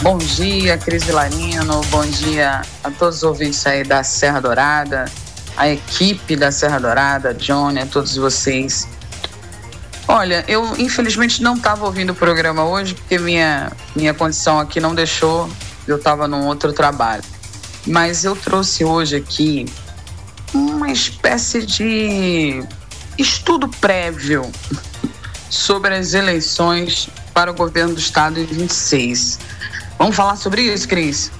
Bom dia, Cris Vilarino, bom dia a todos os ouvintes aí da Serra Dourada, a equipe da Serra Dourada, Johnny, a todos vocês. Olha, eu infelizmente não estava ouvindo o programa hoje porque minha condição aqui não deixou, eu estava num outro trabalho. Mas eu trouxe hoje aqui uma espécie de estudo prévio sobre as eleições para o governo do estado em 26. Vamos falar sobre isso, Cris?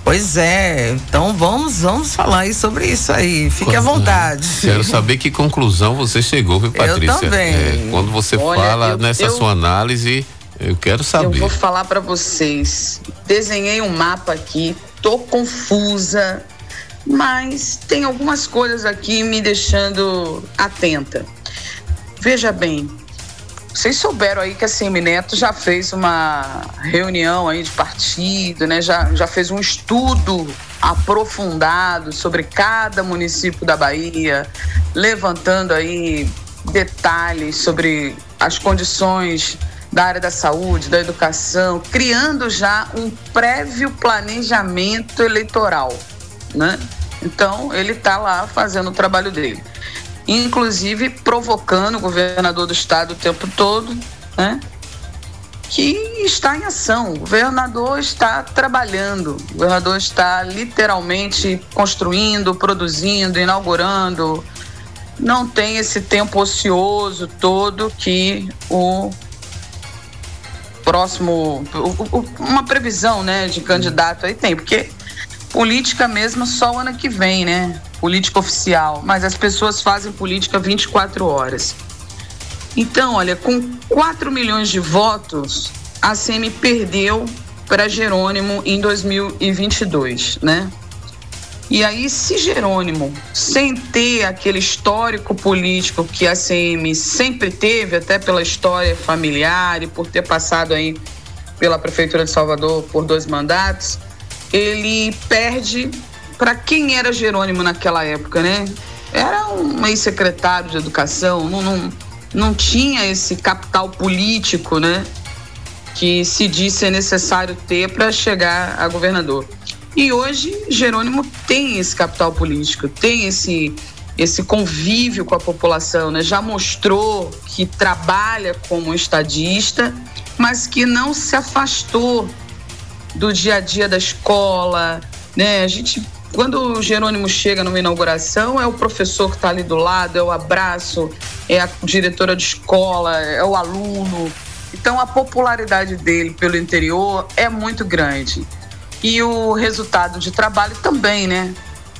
Pois é, então vamos falar aí sobre isso aí, fique à vontade. Quero saber que conclusão você chegou, viu, Patrícia? Eu também. Quando você fala nessa sua análise, eu quero saber. Eu vou falar para vocês, desenhei um mapa aqui, tô confusa, mas tem algumas coisas aqui me deixando atenta. Veja bem, vocês souberam aí que a Semineto já fez uma reunião aí de partido, né? Já fez um estudo aprofundado sobre cada município da Bahia, levantando aí detalhes sobre as condições da área da saúde, da educação, criando já um prévio planejamento eleitoral, né? Então, ele está lá fazendo o trabalho dele. Inclusive provocando o governador do estado o tempo todo, né? Que está em ação. O governador está trabalhando, o governador está literalmente construindo, produzindo, inaugurando. Não tem esse tempo ocioso todo que o próximo, uma previsão, né, de candidato aí tem, porque política mesmo só o ano que vem, né? Política oficial, mas as pessoas fazem política 24 horas. Então, olha, com 4 milhões de votos, a ACM perdeu para Jerônimo em 2022, né? E aí, se Jerônimo, sem ter aquele histórico político que a ACM sempre teve, até pela história familiar e por ter passado aí pela Prefeitura de Salvador por 2 mandatos, ele perde para quem era Jerônimo naquela época, né? Era um ex-secretário de educação, não tinha esse capital político, né? Que se diz ser necessário ter para chegar a governador. E hoje, Jerônimo tem esse capital político, tem esse convívio com a população, né? Já mostrou que trabalha como estadista, mas que não se afastou do dia a dia da escola, né? A gente, quando o Jerônimo chega numa inauguração, é o professor que está ali do lado, é o abraço, é a diretora de escola, é o aluno. Então, a popularidade dele pelo interior é muito grande. E o resultado de trabalho também, né?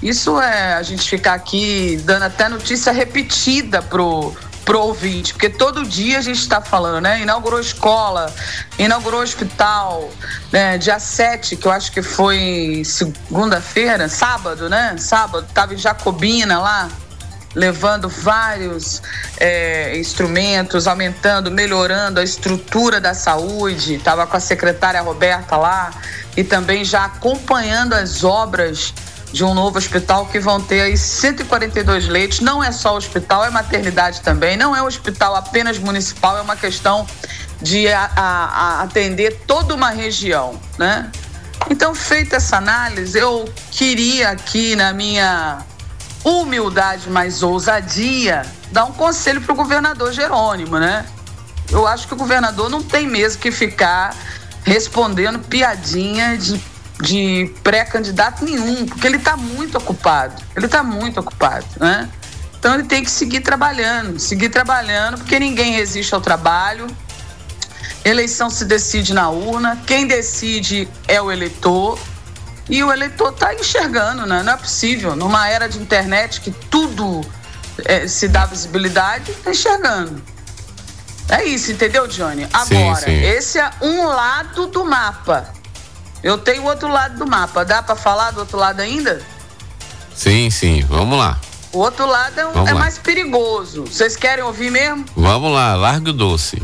Isso é a gente ficar aqui dando até notícia repetida pro ouvinte, porque todo dia a gente está falando, né? Inaugurou escola, inaugurou hospital, né? Dia 7, que eu acho que foi segunda-feira, sábado, né? Sábado, estava em Jacobina lá, levando vários instrumentos, aumentando, melhorando a estrutura da saúde. Estava com a secretária Roberta lá e também já acompanhando as obras de um novo hospital que vão ter aí 142 leitos. Não é só hospital, é maternidade também. Não é um hospital apenas municipal, é uma questão de atender toda uma região, né? Então, feita essa análise, eu queria aqui, na minha humildade mais ousadia, dar um conselho para o governador Jerônimo, né? Eu acho que o governador não tem mesmo que ficar respondendo piadinha de pré-candidato nenhum, porque ele está muito ocupado, né? Então ele tem que seguir trabalhando, porque ninguém resiste ao trabalho. Eleição se decide na urna, quem decide é o eleitor, e o eleitor está enxergando, né? Não é possível, numa era de internet que tudo se dá visibilidade, está enxergando. É isso, entendeu, Johnny? Agora, sim. Esse é um lado do mapa. Eu tenho o outro lado do mapa. Dá para falar do outro lado ainda? Sim, vamos lá. O outro lado é mais perigoso. Vocês querem ouvir mesmo? Vamos lá, larga o doce.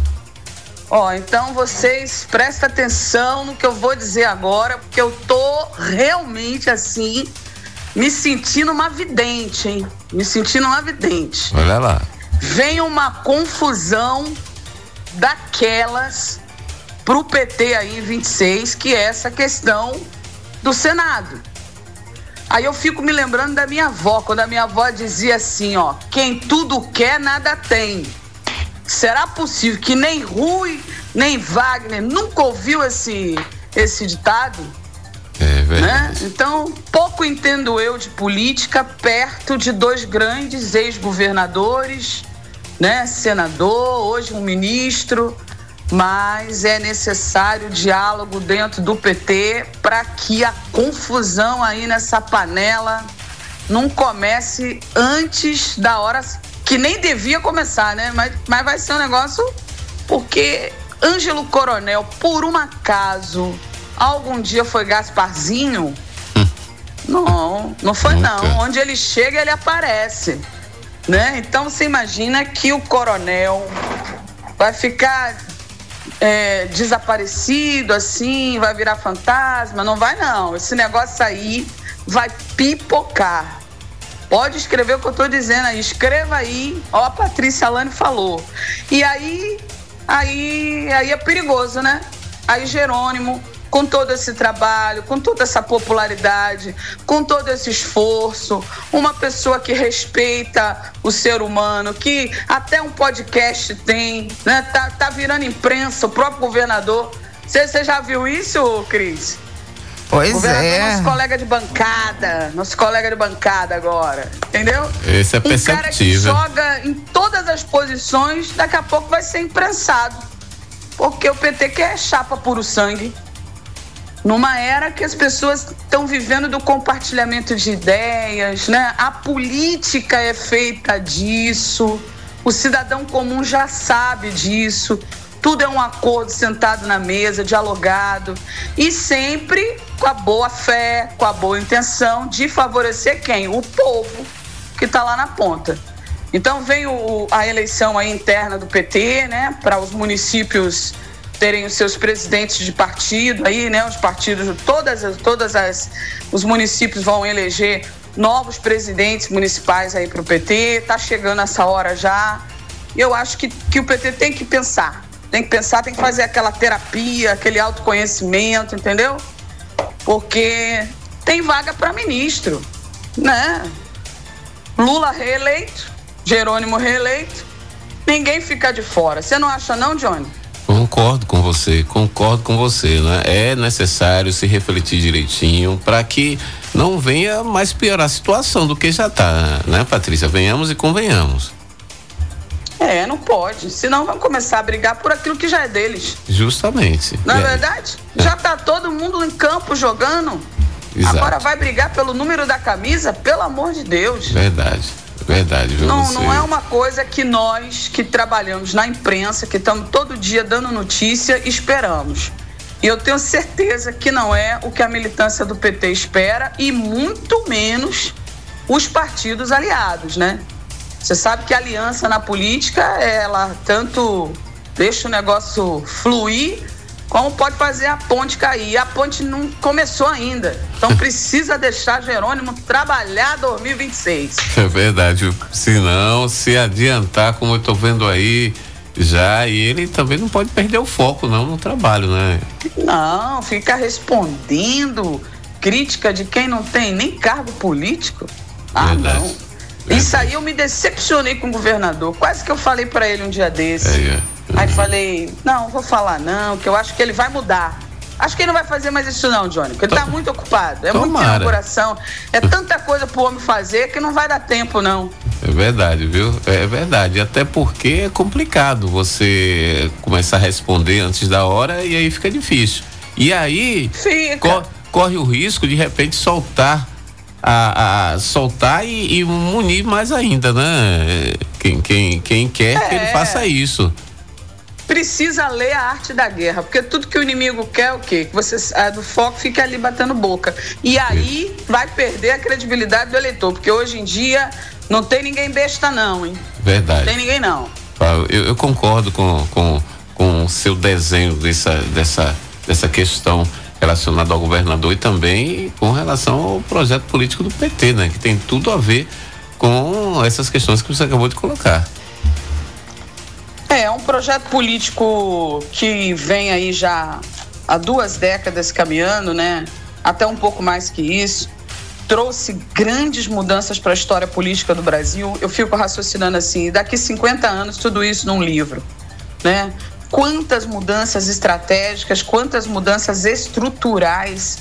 Então vocês prestem atenção no que eu vou dizer agora, porque eu tô realmente assim, me sentindo uma vidente, hein? Olha lá. Vem uma confusão daquelas para o PT aí em 26, que é essa questão do Senado. Aí eu fico me lembrando da minha avó, quando a minha avó dizia assim, ó, quem tudo quer, nada tem. Será possível que nem Rui, nem Wagner nunca ouviu esse ditado? É verdade. Né? Então, pouco entendo eu de política perto de dois grandes ex-governadores, né? Senador, hoje um ministro, mas é necessário diálogo dentro do PT para que a confusão aí nessa panela não comece antes da hora que nem devia começar, né? Mas vai ser um negócio porque Ângelo Coronel, por um acaso, algum dia foi Gasparzinho? Não foi não. Onde ele chega, ele aparece, né? Então você imagina que o Coronel vai ficar desaparecido assim, vai virar fantasma? Não vai não. Esse negócio aí vai pipocar. Pode escrever o que eu estou dizendo aí. Escreva aí. Ó, a Patrícia Alane falou. E aí é perigoso, né? Aí Jerônimo, com todo esse trabalho, com toda essa popularidade, com todo esse esforço, uma pessoa que respeita o ser humano, que até um podcast tem, né? Tá virando imprensa, o próprio governador. Você já viu isso, Cris? Pois Nosso colega de bancada agora, entendeu? Esse é perceptível. Um cara que joga em todas as posições, daqui a pouco vai ser imprensado, porque o PT quer chapa puro sangue. Numa era que as pessoas estão vivendo do compartilhamento de ideias, né? A política é feita disso, o cidadão comum já sabe disso, tudo é um acordo sentado na mesa, dialogado, e sempre com a boa fé, com a boa intenção de favorecer quem? O povo que está lá na ponta. Então vem a eleição aí interna do PT, né? Para os municípios terem os seus presidentes de partido aí, né? Os partidos, os municípios vão eleger novos presidentes municipais aí para o PT. Tá chegando essa hora já. E eu acho que o PT tem que pensar, tem que fazer aquela terapia, aquele autoconhecimento, entendeu? Porque tem vaga para ministro, né? Lula reeleito, Jerônimo reeleito, ninguém fica de fora. Você não acha não, Johnny? Concordo com você, né? É necessário se refletir direitinho para que não venha mais piorar a situação do que já está, né, Patrícia? Venhamos e convenhamos. Não pode, senão vão começar a brigar por aquilo que já é deles. Justamente. Não é verdade? Já tá todo mundo em campo jogando. Exato. Agora vai brigar pelo número da camisa? Pelo amor de Deus. Verdade, viu? Não é uma coisa que nós que trabalhamos na imprensa, que estamos todo dia dando notícia, esperamos. E eu tenho certeza que não é o que a militância do PT espera, e muito menos os partidos aliados, né? Você sabe que a aliança na política, ela tanto deixa o negócio fluir, como pode fazer a ponte cair. A ponte não começou ainda. Então precisa deixar Jerônimo trabalhar 2026. É verdade. Se não, se adiantar, como eu estou vendo aí já, e ele também não pode perder o foco não no trabalho, né? Não, ficar respondendo crítica de quem não tem nem cargo político. Verdade. Não. Isso aí eu me decepcionei com o governador. Quase que eu falei pra ele um dia desse. Aí falei, não vou falar não, que eu acho que ele vai mudar. Acho que ele não vai fazer mais isso não, Johnny, porque ele tá muito ocupado. É muita inauguração, é tanta coisa pro homem fazer que não vai dar tempo não. É verdade, viu? É verdade, até porque é complicado você começar a responder antes da hora e aí fica difícil. E aí corre o risco de repente soltar e munir mais ainda, né? Quem quer que ele faça isso. Precisa ler a arte da guerra, porque tudo que o inimigo quer é o quê? Que você do foco fique ali batendo boca. E aí vai perder a credibilidade do eleitor, porque hoje em dia não tem ninguém besta não, hein? Verdade. Não tem ninguém não. Eu concordo com o seu desenho dessa questão relacionado ao governador e também com relação ao projeto político do PT, né? Que tem tudo a ver com essas questões que você acabou de colocar. É um projeto político que vem aí já há 2 décadas caminhando, né? Até um pouco mais que isso. Trouxe grandes mudanças para a história política do Brasil. Eu fico raciocinando assim, daqui 50 anos tudo isso num livro, né? Quantas mudanças estratégicas, quantas mudanças estruturais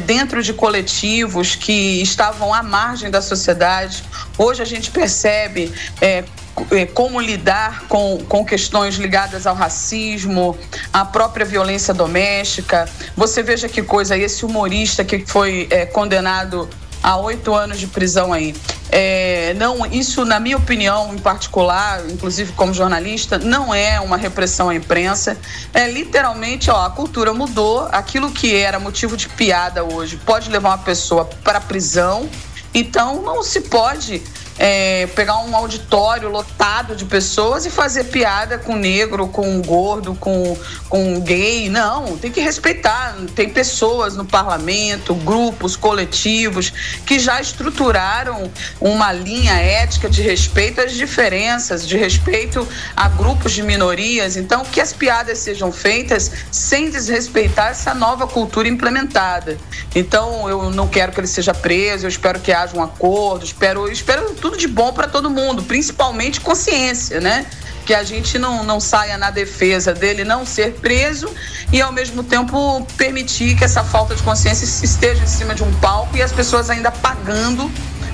dentro de coletivos que estavam à margem da sociedade. Hoje a gente percebe como lidar com questões ligadas ao racismo, à própria violência doméstica. Você veja que coisa, esse humorista que foi condenado a 8 anos de prisão aí. Não, isso, na minha opinião, em particular, inclusive como jornalista, não é uma repressão à imprensa. Literalmente, a cultura mudou. Aquilo que era motivo de piada hoje pode levar uma pessoa para a prisão. Então, não se pode pegar um auditório lotado de pessoas e fazer piada com negro, com gordo, com gay. Não, tem que respeitar. Tem pessoas no parlamento, grupos, coletivos, que já estruturaram uma linha ética de respeito às diferenças, de respeito a grupos de minorias. Então, que as piadas sejam feitas sem desrespeitar essa nova cultura implementada. Então, eu não quero que ele seja preso, eu espero que haja um acordo, espero tudo de bom para todo mundo, principalmente consciência, né? Que a gente não saia na defesa dele não ser preso e, ao mesmo tempo, permitir que essa falta de consciência esteja em cima de um palco e as pessoas ainda pagando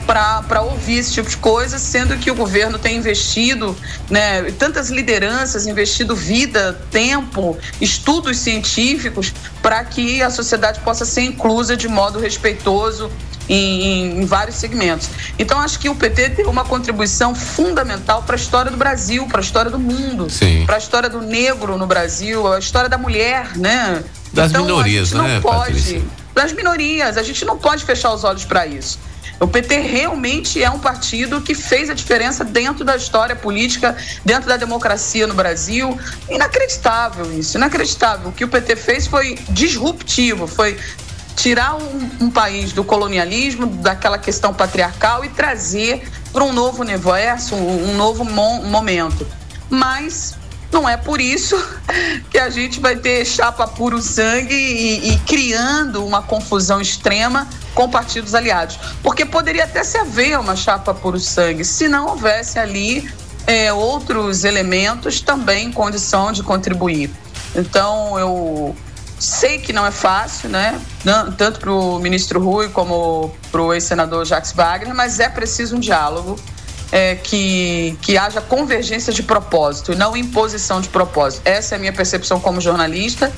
para ouvir esse tipo de coisa, sendo que o governo tem investido, né, tantas lideranças, investido vida, tempo, estudos científicos para que a sociedade possa ser inclusa de modo respeitoso em vários segmentos. Então, acho que o PT tem uma contribuição fundamental para a história do Brasil, para a história do mundo, para a história do negro no Brasil, a história da mulher, né? Das minorias, né, Patrícia? Das minorias, a gente não pode fechar os olhos para isso. O PT realmente é um partido que fez a diferença dentro da história política, dentro da democracia no Brasil. Inacreditável isso, inacreditável. O que o PT fez foi disruptivo, foi tirar um país do colonialismo, daquela questão patriarcal e trazer para um novo universo, um novo momento. Mas não é por isso que a gente vai ter chapa puro sangue e criando uma confusão extrema com partidos aliados. Porque poderia até se haver uma chapa puro sangue se não houvesse ali outros elementos também em condição de contribuir. Então, eu sei que não é fácil, né? Tanto para o ministro Rui como para o ex-senador Jacques Wagner, mas é preciso um diálogo, que haja convergência de propósito e não imposição de propósito. Essa é a minha percepção como jornalista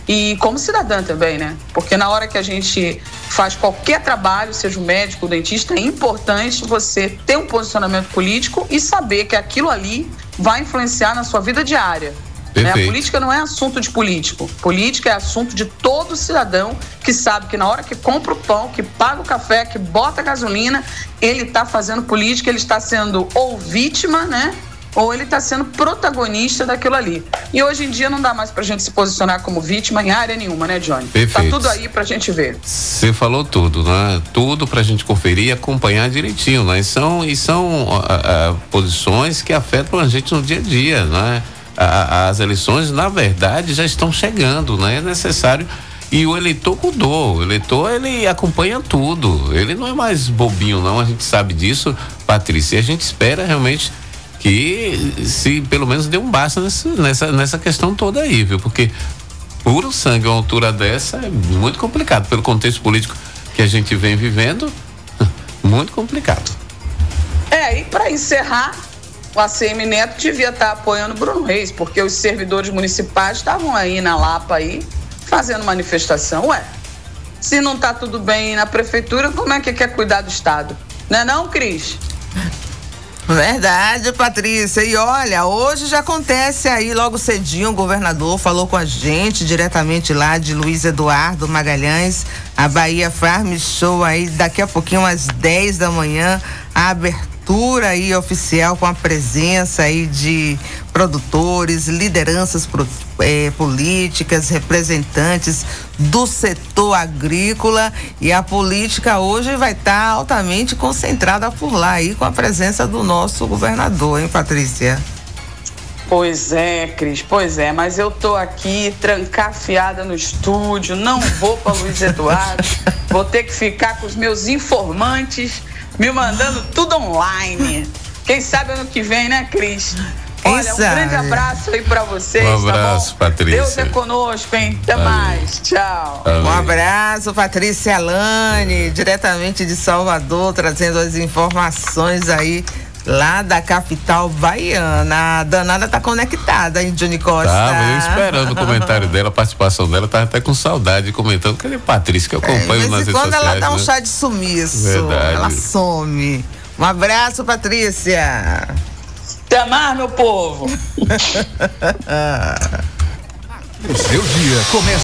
e como cidadã também, né? Porque na hora que a gente faz qualquer trabalho, seja um médico, um dentista, é importante você ter um posicionamento político e saber que aquilo ali vai influenciar na sua vida diária. A política não é assunto de político. Política é assunto de todo cidadão que sabe que na hora que compra o pão, que paga o café, que bota a gasolina, ele está fazendo política, ele está sendo ou vítima, né? Ou ele está sendo protagonista daquilo ali. E hoje em dia não dá mais pra gente se posicionar como vítima em área nenhuma, né, Johnny? Perfeito. Tá tudo aí pra gente ver. Você falou tudo, né? Tudo pra gente conferir e acompanhar direitinho, né? E são posições que afetam a gente no dia a dia, né? As eleições, na verdade, já estão chegando, né? É necessário. E o eleitor mudou. O eleitor, ele acompanha tudo. Ele não é mais bobinho, não. A gente sabe disso, Patrícia. E a gente espera realmente que se pelo menos dê um basta nessa questão toda aí, viu? Porque puro sangue a uma altura dessa é muito complicado. Pelo contexto político que a gente vem vivendo, muito complicado. E para encerrar, o ACM Neto devia estar apoiando Bruno Reis, porque os servidores municipais estavam aí na Lapa aí, fazendo manifestação. Se não está tudo bem na prefeitura, como é que quer cuidar do Estado? Não é não, Cris? Verdade, Patrícia. E olha, hoje já acontece aí, logo cedinho, o governador falou com a gente, diretamente lá de Luiz Eduardo Magalhães, a Bahia Farm Show aí, daqui a pouquinho às 10 da manhã, a abertura aí oficial com a presença aí de produtores, lideranças políticas, representantes do setor agrícola, e a política hoje vai estar altamente concentrada por lá aí com a presença do nosso governador, hein, Patrícia? Pois é, Cris, mas eu tô aqui trancafiada no estúdio, não vou para Luiz Eduardo, vou ter que ficar com os meus informantes me mandando tudo online. Quem sabe ano que vem, né, Cris? Olha, um grande abraço aí pra vocês. Um abraço, tá bom? Patrícia. Deus é conosco, hein? Até mais. Tchau. Um abraço, Patrícia Alane, diretamente de Salvador, trazendo as informações aí lá da capital baiana. A danada tá conectada, hein, Johnny Costa? Eu esperando o comentário dela, a participação dela, tava até com saudade, comentando. Cadê Patrícia, que eu acompanho nas redes sociais. Quando ela dá um chá de sumiço, verdade. Ela some. Um abraço, Patrícia. Até mais, meu povo. O seu dia começa